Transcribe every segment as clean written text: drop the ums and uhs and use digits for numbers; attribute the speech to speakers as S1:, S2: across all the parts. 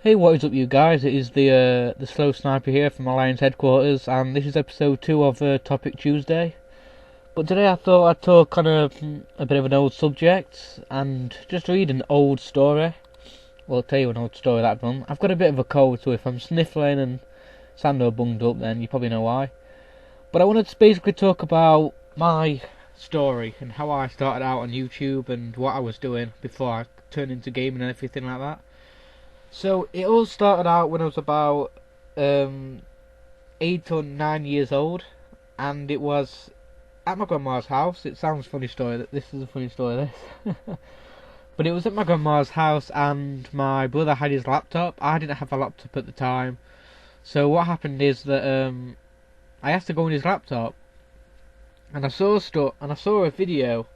S1: Hey, what is up, you guys? It is the Slow Sniper here from Alliance headquarters, and this is episode 2 of Topic Tuesday. But today I thought I'd talk on a bit of an old subject and just read an old story. Well, I'll tell you an old story that I've done. I've got a bit of a cold, so if I'm sniffling and sound all bunged up, then you probably know why. But I wanted to basically talk about my story and how I started out on YouTube and what I was doing before I turned into gaming and everything like that. So it all started out when I was about 8 or 9 years old, and it was at my grandma's house. It sounds funny story. This is a funny story. This, but it was at my grandma's house, and my brother had his laptop. I didn't have a laptop at the time, so what happened is that I asked to go on his laptop, and I saw a video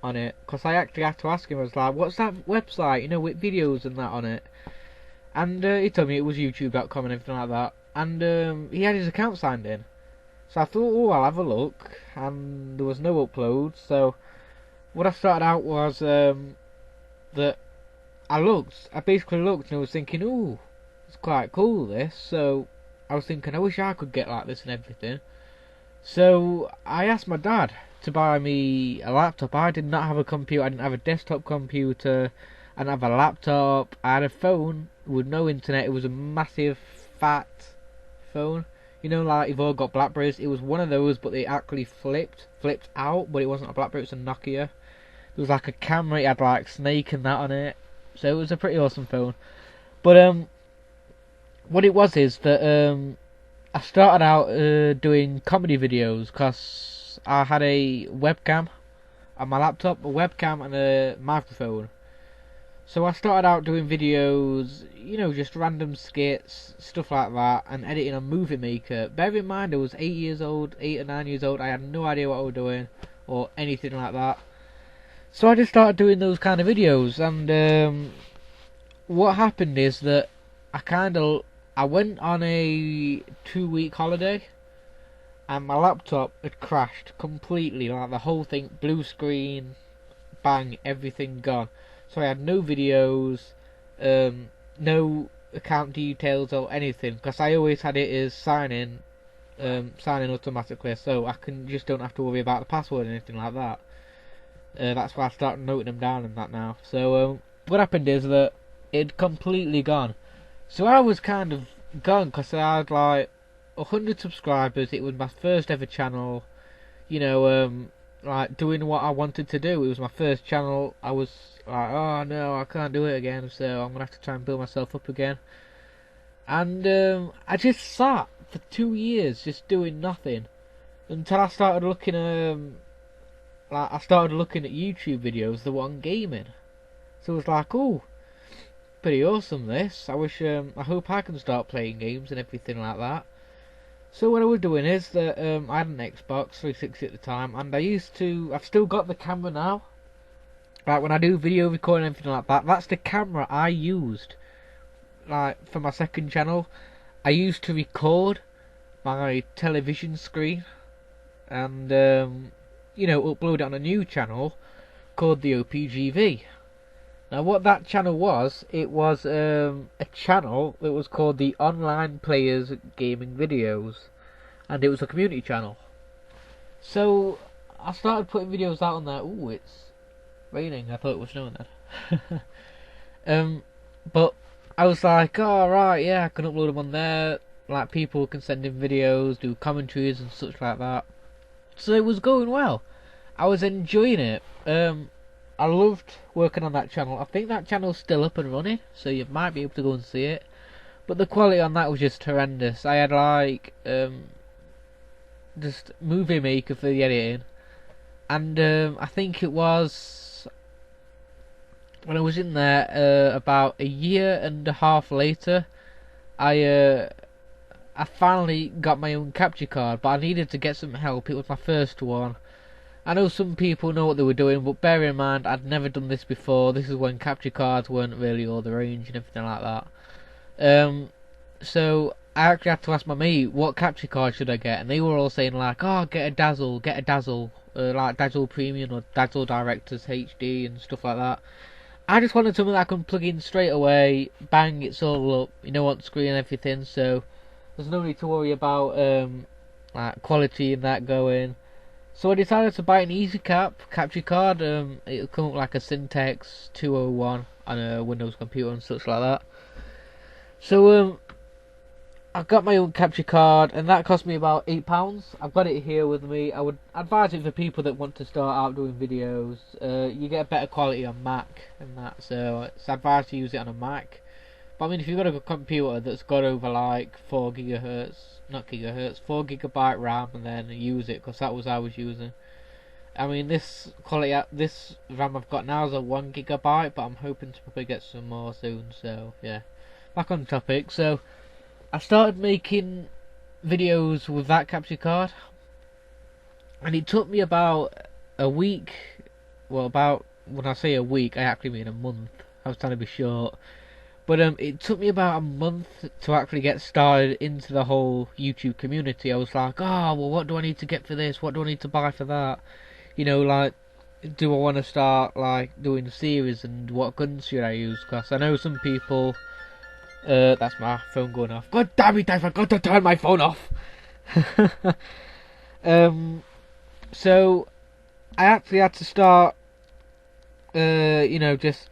S1: on it, because I actually had to ask him. I was like, "What's that website? You know, with videos and that on it." And he told me it was YouTube.com and everything like that. And he had his account signed in. So I thought, oh, I'll have a look. And there was no upload. So what I started out was that I basically looked and I was thinking, oh, it's quite cool this. So I was thinking, I wish I could get like this and everything. So I asked my dad to buy me a laptop. I did not have a computer. I didn't have a desktop computer. I didn't have a laptop. I had a phone with no internet. It was a massive fat phone. You know, like you've all got Blackberries. It was one of those, but they actually flipped out. But it wasn't a Blackberry. It was a Nokia. There was like a camera. It had like Snake and that on it. So it was a pretty awesome phone. But what it was is that I started out doing comedy videos because I had a webcam on my laptop, a webcam and a microphone. So I started out doing videos, you know, just random skits, stuff like that, and editing on Movie Maker. Bear in mind, I was 8 or 9 years old. I had no idea what I was doing or anything like that. So I just started doing those kind of videos, and what happened is that I went on a 2-week holiday, and my laptop had crashed completely. Like the whole thing, blue screen, bang, everything gone. So I had no videos, no account details or anything, because I always had it as sign in automatically, so I don't have to worry about the password or anything like that. That's why I started noting them down and that now. So what happened is that it'd completely gone. So I was kind of gone, because I had like 100 subscribers. It was my first ever channel, you know, like doing what I wanted to do. It was my first channel. I was like, oh no, I can't do it again, so I'm gonna have to try and build myself up again. And I just sat for 2 years just doing nothing until I started looking at YouTube videos that were on gaming. So it was like, oh, pretty awesome this. I hope I can start playing games and everything like that. So what I was doing is that I had an Xbox 360 at the time, and I've still got the camera now. Like when I do video recording and everything like that, that's the camera I used. Like for my second channel, I used to record my television screen, and you know, upload it on a new channel called the OPGV. Now what that channel was, it was a channel that was called the Online Players Gaming Videos, and it was a community channel. So I started putting videos out on there. Ooh, it's raining. I thought it was snowing then. But I was like, oh right, yeah, I can upload them on there. Like people can send in videos, do commentaries and such like that. So it was going well. I was enjoying it. I loved working on that channel. I think that channel's still up and running, so you might be able to go and see it. But the quality on that was just horrendous. I had like just Movie Maker for the editing, and I think it was when I was in there about a year and a half later, I finally got my own capture card, but I needed to get some help. It was my first one. I know some people know what they were doing, but bear in mind, I'd never done this before. This is when capture cards weren't really all the range and everything like that. So I actually had to ask my mate, what capture card should I get? And they were all saying like, oh, get a Dazzle, like Dazzle Premium or Dazzle Directors HD and stuff like that. I just wanted something that I can plug in straight away, bang, it's all up, on screen and everything, so there's no need to worry about like quality and that going. So I decided to buy an EasyCap capture card. It'll come up like a Syntex 201 on a Windows computer and such like that. So I got my own capture card, and that cost me about £8. I've got it here with me. I would advise it for people that want to start out doing videos. You get a better quality on Mac and that, so it's advised to use it on a Mac. But I mean, if you've got a computer that's got over like 4 gigabyte RAM, and then use it, because that was I was using. I mean, this RAM I've got now is a 1 gigabyte, but I'm hoping to probably get some more soon. So yeah, back on topic. So I started making videos with that capture card, and it took me about a week. Well, when I say a week, I actually mean a month. I was trying to be short. But it took me about a month to actually get started into the whole YouTube community. I was like, oh, well, what do I need to get for this? What do I need to buy for that? Like, do I want to start, like, doing series, and what guns should I use? Because I know some people... that's my phone going off. God damn it, I forgot to turn my phone off! So, I actually had to start, just...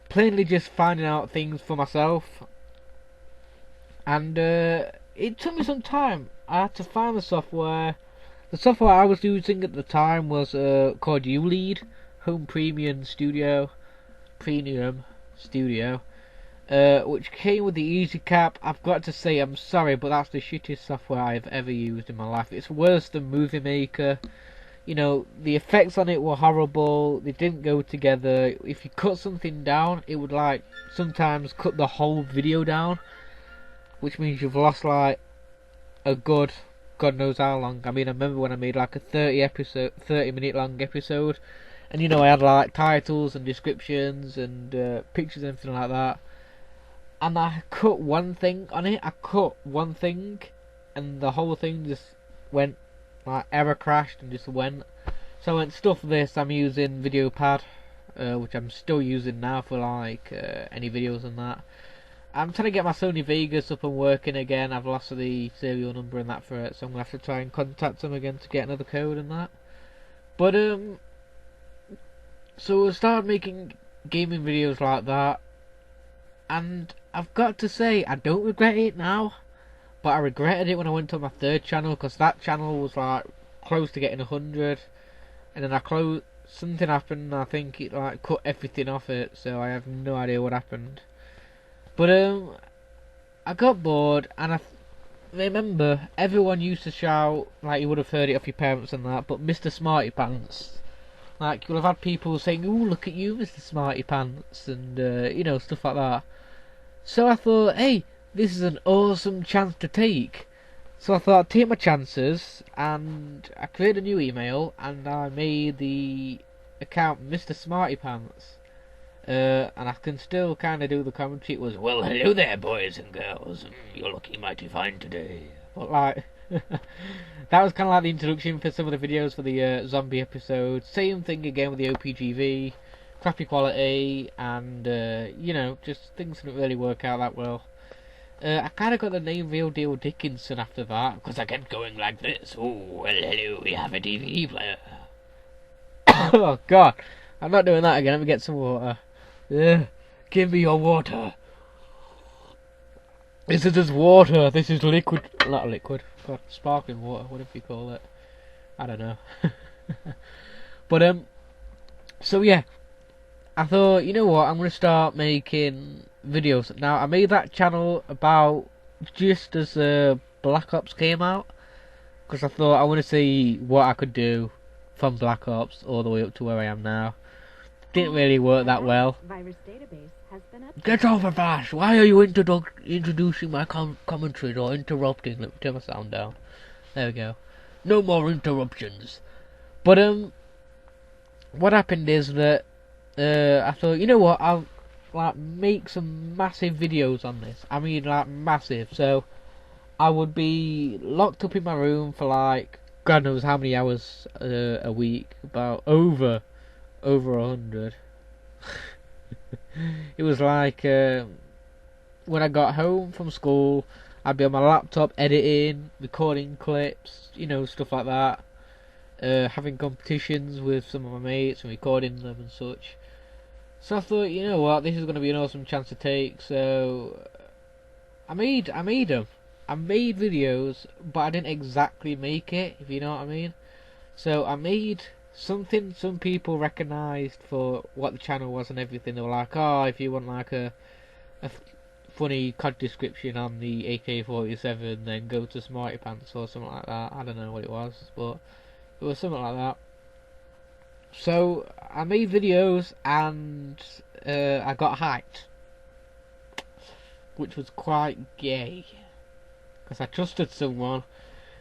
S1: plainly just finding out things for myself, and it took me some time. I had to find the software. The software I was using at the time was called ULEAD, Home Premium Studio, which came with the EasyCap. I've got to say, I'm sorry, but that's the shittiest software I've ever used in my life. It's worse than Movie Maker. The effects on it were horrible. They didn't go together. If you cut something down, it would like sometimes cut the whole video down, which means you've lost like a good God knows how long. I mean, I remember when I made like a 30-minute long episode, and I had like titles and descriptions and pictures and everything like that, and I cut one thing on it. I cut one thing, and the whole thing just went. Like error crashed and just went. So I went, stuff this, I'm using VideoPad, which I'm still using now for like any videos and that. I'm trying to get my Sony Vegas up and working again. I've lost the serial number and that for it, so I'm gonna have to try and contact them again to get another code and that. But so I started making gaming videos like that, and I've got to say, I don't regret it now. But I regretted it when I went to my third channel, because that channel was like close to getting 100, and then something happened, and I think it like cut everything off it, so I have no idea what happened. But I got bored, and I remember everyone used to shout, like you would have heard it off your parents and that, but Mr. Smarty Pants. Like, you'll have had people saying, "Ooh, look at you, Mr. Smarty Pants," and stuff like that. So I thought, hey, this is an awesome chance to take. So I thought I'd take my chances, and I created a new email, and I made the account Mr. Smarty Pants. And I can still kind of do the commentary. It was, well, hello there, boys and girls. You're looking mighty fine today. But like, that was kind of like the introduction for some of the videos for the zombie episode. Same thing again with the OPGV. Crappy quality, and just things didn't really work out that well. I kind of got the name Real Deal Dickinson after that, because I kept going like this. Oh, well, hello, we have a DVD player. Oh, God. I'm not doing that again. Let me get some water. Give me your water. This is water. This is liquid. Not liquid. God, sparkling water, whatever you call it. I don't know. But, so yeah. I thought, you know what, I'm going to start making videos. Now, I made that channel about just as Black Ops came out, because I thought I want to see what I could do from Black Ops all the way up to where I am now. Didn't really work that well. Get over that! Why are you introducing my commentaries or interrupting? Let me turn my sound down. There we go. No more interruptions. But what happened is that I thought, you know what, I'll like make some massive videos on this. I mean, like massive. So I would be locked up in my room for like God knows how many hours a week, about over 100. It was like when I got home from school, I'd be on my laptop editing, recording clips, stuff like that. Having competitions with some of my mates and recording them and such. So I thought, you know what, this is going to be an awesome chance to take. So I made them. I made videos, but I didn't exactly make it, if you know what I mean. So I made something some people recognised for what the channel was and everything. They were like, oh, if you want like a funny COD description on the AK-47, then go to Smarty Pants or something like that. I don't know what it was, but it was something like that. So I made videos and I got hyped, which was quite gay, because I trusted someone.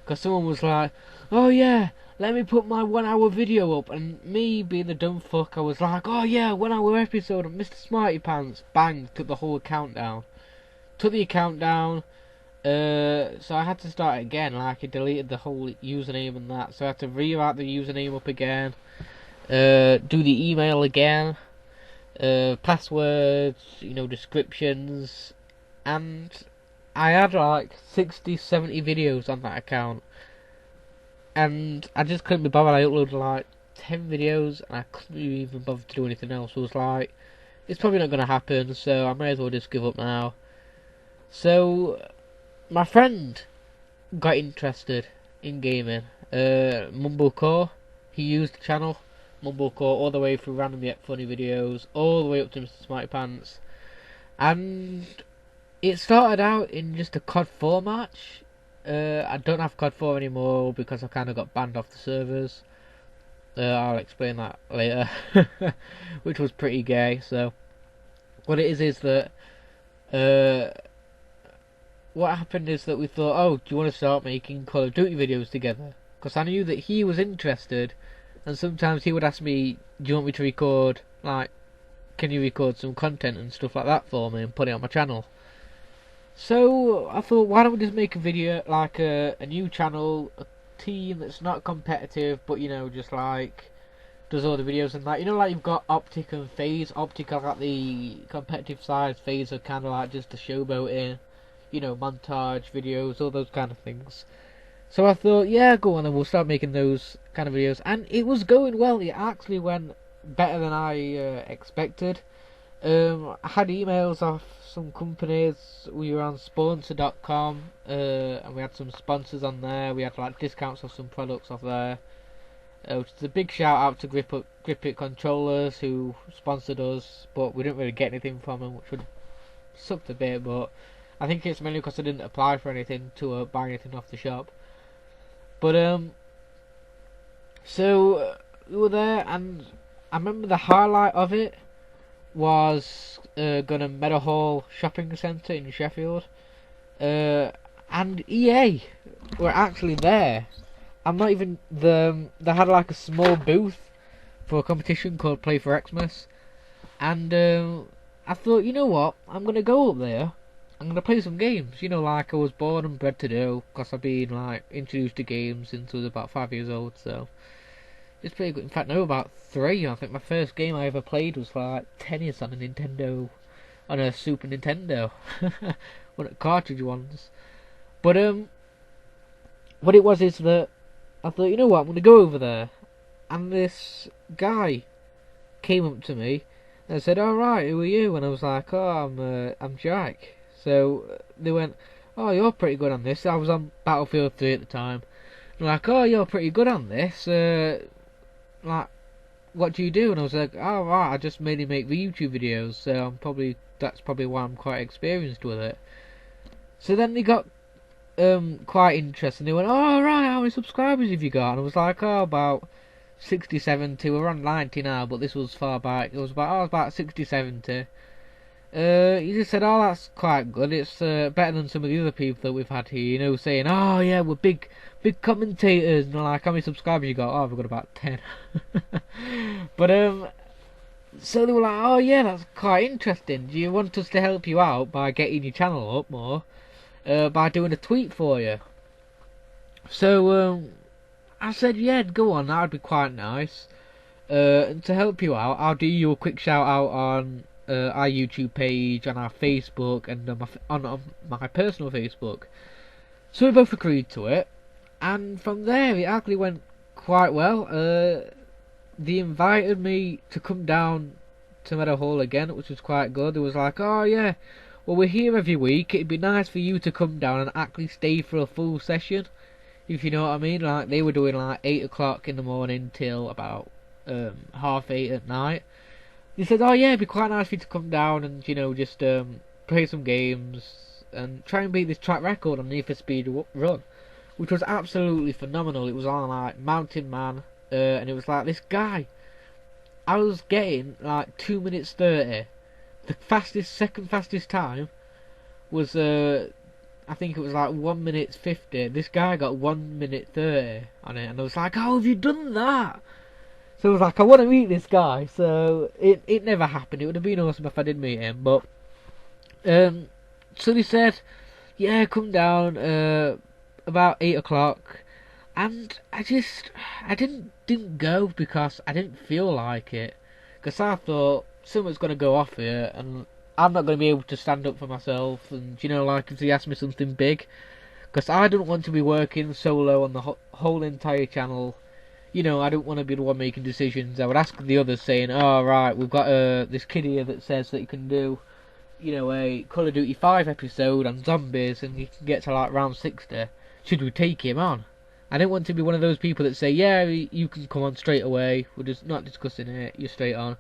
S1: Because someone was like, oh yeah, let me put my 1 hour video up, and me being the dumb fuck, I was like, oh yeah, 1 hour episode of Mr. Smarty Pants. Bang, took the whole account down. Took the account down, so I had to start again. Like, I deleted the whole username and that, so I had to rewrite the username up again, do the email again, passwords, descriptions, and I had like 60-70 videos on that account, and I just couldn't be bothered. I uploaded like 10 videos and I couldn't even bother to do anything else. I was like, it's probably not going to happen, so I may as well just give up now. So my friend got interested in gaming. Mumblecore, he used the channel Mumblecore all the way through Random Yet Funny videos, all the way up to Mr. Smarty Pants, and it started out in just a COD 4 match. I don't have COD 4 anymore because I kind of got banned off the servers. I'll explain that later, which was pretty gay. So what it is that what happened is that we thought, oh, do you want to start making Call of Duty videos together? Because I knew that he was interested, and sometimes he would ask me, do you want me to record, like, can you record some content and stuff like that for me and put it on my channel? So I thought, why don't we just make a video, like a new channel, a team that's not competitive, but just like does all the videos and that. Like you've got Optic and FaZe. Optic are like the competitive side, FaZe are kind of like just the showboating, montage videos, all those kind of things. So I thought, yeah, go on, and we'll start making those kind of videos. And it was going well. It actually went better than I expected. I had emails off some companies. We were on sponsor.com, and we had some sponsors on there. We had like discounts of some products off there. Which is a big shout out to Grip It Controllers, who sponsored us, but we didn't really get anything from them, which would sucked a bit. But I think it's mainly because I didn't apply for anything to buy anything off the shop. But so we were there, and I remember the highlight of it was going to Meadowhall Shopping Centre in Sheffield, and EA were actually there. I'm not even they had like a small booth for a competition called Play for Xmas, and I thought, you know what, I'm gonna go up there. I'm gonna play some games. Like I was born and bred to do, because I've been like introduced to games since I was about 5 years old. So it's pretty good. In fact, no, about 3. I think my first game I ever played was like tennis on a Nintendo, on a Super Nintendo, one of the cartridge ones. But what it was is that I thought, you know what, I'm gonna go over there, and this guy came up to me and said, "All right, who are you?" And I was like, "Oh, I'm Jack." So they went, "Oh, you're pretty good on this." I was on Battlefield 3 at the time. They're like, "Oh, you're pretty good on this. Like, what do you do?" And I was like, "Oh, right, I just mainly make the YouTube videos, so that's probably why I'm quite experienced with it." So then they got quite interested. They went, "Oh, right, how many subscribers have you got?" And I was like, "Oh, about 60, 70. We're on 90 now, but this was far back. It was about 60, 70. He just said, "Oh, that's quite good. It's better than some of the other people that we've had here, saying, oh yeah, we're big commentators." And they're like, "How many subscribers you got?" "Oh, I've got about 10. But so they were like, "Oh yeah, that's quite interesting. Do you want us to help you out by getting your channel up more, by doing a tweet for you?" So I said, "Yeah, go on, that'd be quite nice. And to help you out, I'll do you a quick shout out on our YouTube page, on our Facebook, and on my personal Facebook. So we both agreed to it, and from there it actually went quite well. They invited me to come down to Meadow Hall again, which was quite good. It was like, oh yeah, well we're here every week, it'd be nice for you to come down and actually stay for a full session, if you know what I mean. Like, they were doing like 8 o'clock in the morning till about 8:30 at night. They said, oh yeah, it'd be quite nice for you to come down and, you know, just play some games and try and beat this track record on Need for Speed Run, which was absolutely phenomenal. It was on like Mountain Man, and it was like this guy. I was getting like 2 minutes 30. The second fastest time was I think it was like 1 minute 50. This guy got 1 minute 30 on it, and I was like, how have you done that? So I was like, I want to meet this guy. So it never happened. It would have been awesome if I did meet him, but so they said, yeah, come down about 8 o'clock. And I didn't go because I didn't feel like it. Because I thought, someone's going to go off here, and I'm not going to be able to stand up for myself. And, you know, like, if they ask me something big. Because I don't want to be working solo on the whole entire channel. You know, I don't want to be the one making decisions. I would ask the others, saying, oh, right, we've got this kid here that says that you can do, you know, a Call of Duty 5 episode on zombies, and you can get to, like, round 60. Should we take him on? I don't want to be one of those people that say, yeah, you can come on straight away, we're just not discussing it, you're straight on.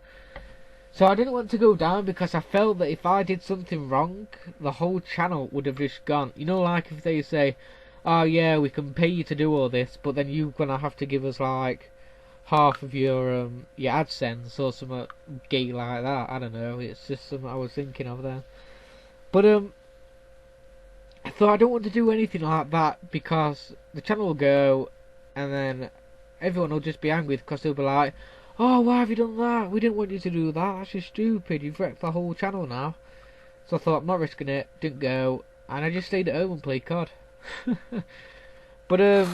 S1: So I didn't want to go down because I felt that if I did something wrong, the whole channel would have just gone. You know, like if they say, oh yeah, we can pay you to do all this, but then you're going to have to give us like half of your AdSense or something gay like that. I don't know, it's just something I was thinking of there. But I thought I don't want to do anything like that because the channel will go and then everyone will just be angry because they'll be like, oh, why have you done that? We didn't want you to do that. That's just stupid. You've wrecked the whole channel now. So I thought, I'm not risking it. Didn't go. And I just stayed at home and played COD. But, and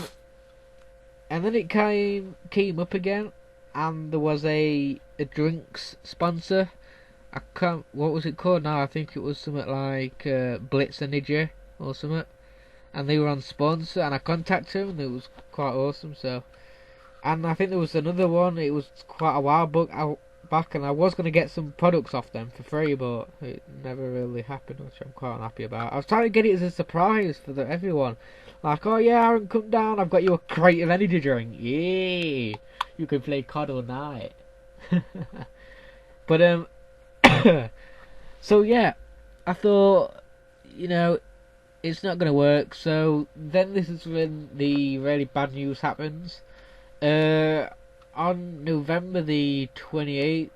S1: then it came up again. And there was a drinks sponsor. What was it called now? I think it was something like Blitz and Ninja or something, and they were on sponsor, and I contacted them, and it was quite awesome. So, and I think there was another one. It was quite a while back, and I was going to get some products off them for free, but it never really happened, which I'm quite unhappy about. I was trying to get it as a surprise for everyone, like, oh yeah, Aaron, come down, I've got you a crate of energy drink, yeah, you can play COD all night. But so yeah, I thought, you know, it's not going to work. So then this is when the really bad news happens. On November the 28th,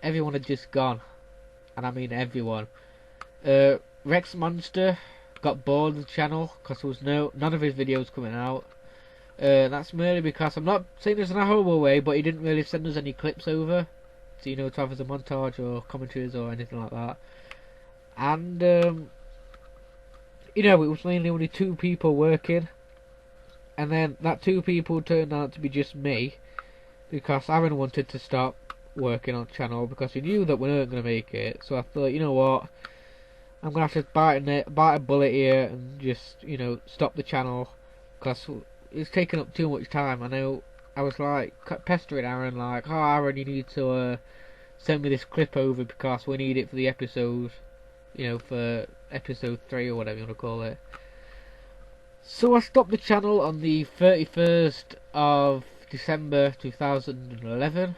S1: everyone had just gone, and I mean everyone. Rex Monster got bored of the channel because there was none of his videos coming out. That's merely because, I'm not saying this in a horrible way, but he didn't really send us any clips over, so, you know, to have as a montage or commentaries or anything like that. And you know, it was mainly only 2 people working, and then that 2 people turned out to be just me, because Aaron wanted to stop working on the channel because he knew that we weren't going to make it. So I thought, you know what, I'm going to have to bite a bullet here and just, you know, stop the channel, because it's taking up too much time. I know I was like pestering Aaron, like, oh Aaron, you need to send me this clip over because we need it for the episode, you know, for episode 3 or whatever you want to call it. So I stopped the channel on the 31st of December 2011,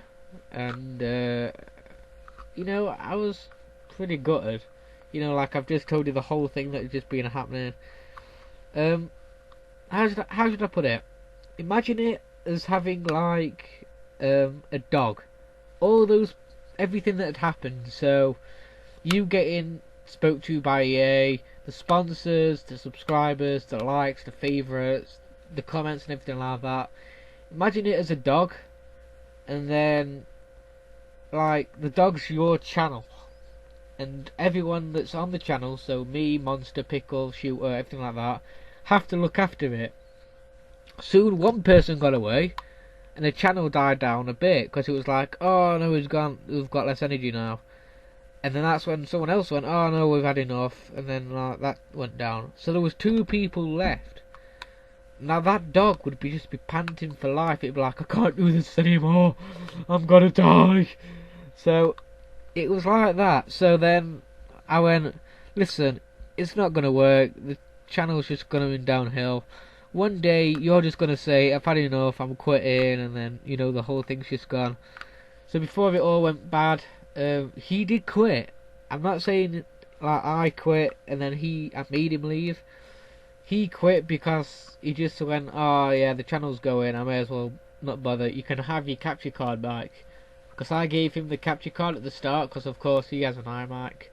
S1: and you know, I was pretty gutted. You know, like, I've just told you the whole thing that has just been happening. How should I put it? Imagine it as having like a dog. Everything that had happened. So you getting spoke to by EA, the sponsors, the subscribers, the likes, the favourites, the comments and everything like that. Imagine it as a dog, and then like the dog's your channel, and everyone that's on the channel, so me, Monster, Pickle, Shooter, everything like that, have to look after it. Soon one person got away, and the channel died down a bit because it was like, oh no, we've got less energy now. And then that's when someone else went, oh no, we've had enough, and then that went down. So there was 2 people left. Now that dog would just be panting for life. It'd be like, I can't do this anymore, I'm gonna die. So it was like that. So then I went, listen, it's not gonna work, the channel's just gonna be downhill. One day you're just gonna say, I've had enough, I'm quitting, and then, you know, the whole thing's just gone. So before it all went bad, he did quit. I'm not saying like I quit and then I made him leave. He quit because he just went, oh yeah, the channel's going, I may as well not bother. You can have your capture card back. Because I gave him the capture card at the start, because of course he has an iMac,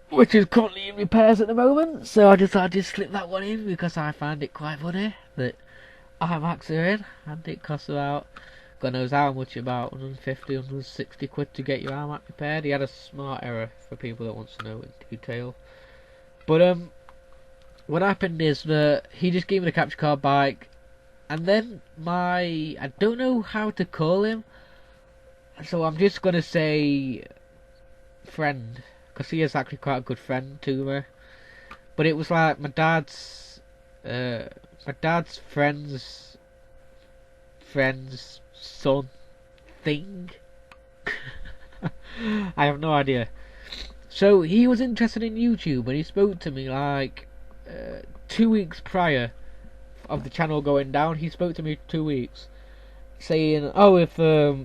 S1: which is currently in repairs at the moment. So I decided to slip that one in because I found it quite funny that iMacs are in, and it costs about, God knows how much, about 150, 160 quid to get your iMac repaired. He had a smart error for people that wants to know in detail. But what happened is that he just gave me the capture card back, and then I don't know how to call him, so I'm just gonna say friend, because he is actually quite a good friend to me. But it was like my dad's friend's son thing. I have no idea. So he was interested in YouTube, and he spoke to me like 2 weeks prior of the channel going down. He spoke to me 2 weeks, saying, "Oh, if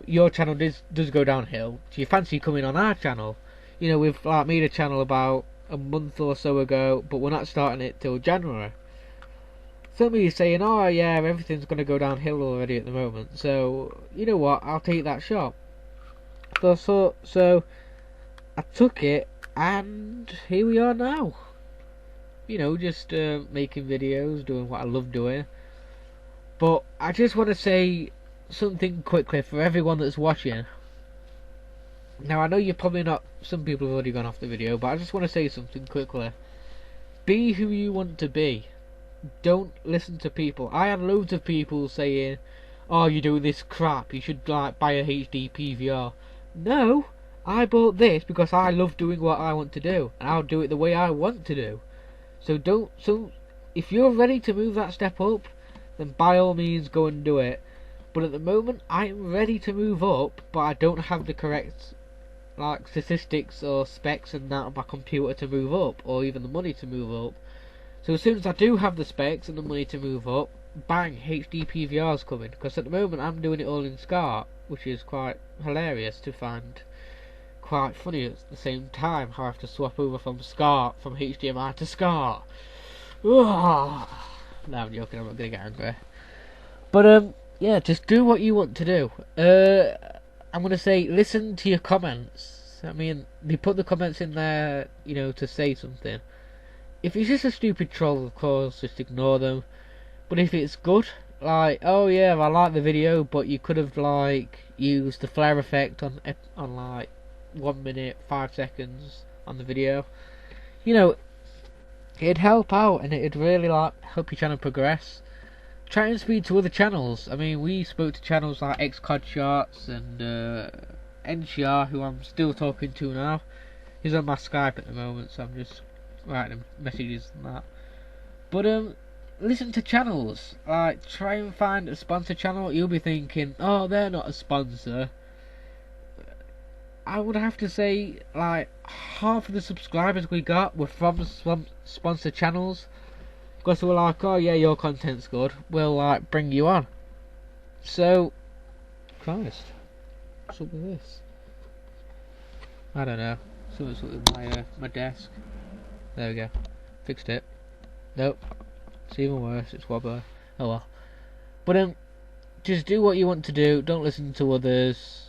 S1: your channel does go downhill, do you fancy coming on our channel? You know, we've like made a channel about a month or so ago, but we're not starting it till January." So me saying, "Oh yeah, everything's gonna go downhill already at the moment, so you know what? I'll take that shot." So I took it, and here we are now. You know, just making videos, doing what I love doing. But I just want to say something quickly for everyone that's watching. Now I know you're probably not, some people have already gone off the video, but I just want to say something quickly. Be who you want to be. Don't listen to people. I had loads of people saying, "Oh, you're doing this crap, you should like buy a HD PVR." No, I bought this because I love doing what I want to do, and I'll do it the way I want to do. So if you're ready to move that step up, then by all means go and do it. But at the moment I'm ready to move up, but I don't have the correct like statistics or specs and that on my computer to move up, or even the money to move up. So as soon as I do have the specs and the money to move up, bang, HD PVR's coming. Because at the moment I'm doing it all in SCART, which is quite hilarious to find. Quite funny at the same time how I have to swap over from SCART, from HDMI to SCART. No, I'm joking, I'm not gonna get angry. But yeah, just do what you want to do. I'm gonna say, listen to your comments. I mean, they put the comments in there, you know, to say something. If it's just a stupid troll, of course, just ignore them. But if it's good, like, oh yeah, I like the video, but you could have like used the flare effect on like 1 minute 5 seconds on the video, you know, it'd help out, and it'd really like help your channel progress. Try and speak to other channels. I mean, we spoke to channels like XCOD Charts and NCR, who I'm still talking to now. He's on my Skype at the moment, so I'm just writing him messages and that. But listen to channels, like try and find a sponsor channel. You'll be thinking, oh, they're not a sponsor. I would have to say like half of the subscribers we got were from sponsor channels, because we're like, oh yeah, your content's good, we'll like bring you on. So Christ, what's up with this? I don't know, something's up with my desk. There we go, fixed it. Nope, it's even worse, it's wobbly. Oh well. But just do what you want to do, don't listen to others.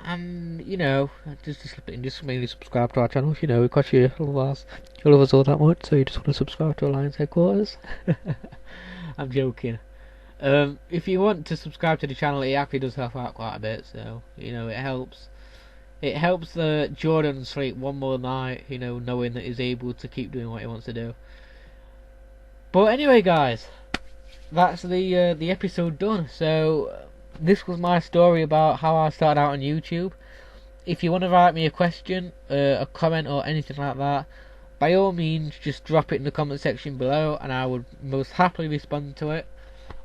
S1: And you know, just mainly subscribe to our channel. You know, because you love us all that much, so you just want to subscribe to Alliance headquarters. I'm joking. If you want to subscribe to the channel, it actually does help out quite a bit. So you know, it helps. It helps Jordan sleep one more night. You know, knowing that he's able to keep doing what he wants to do. But anyway, guys, that's the episode done. So this was my story about how I started out on YouTube. if you want to write me a question, a comment or anything like that, by all means just drop it in the comment section below and I would most happily respond to it.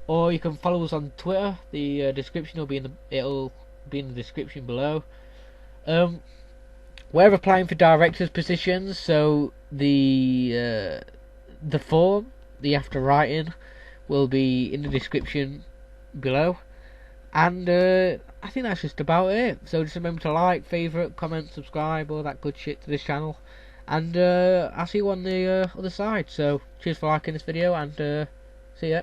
S1: Or you can follow us on Twitter. The description will be in the description below. We're applying for directors positions, so the form that you have to write in will be in the description below. And I think that's just about it. So just remember to like, favourite, comment, subscribe, all that good shit to this channel. And I'll see you on the other side. So cheers for liking this video and see ya.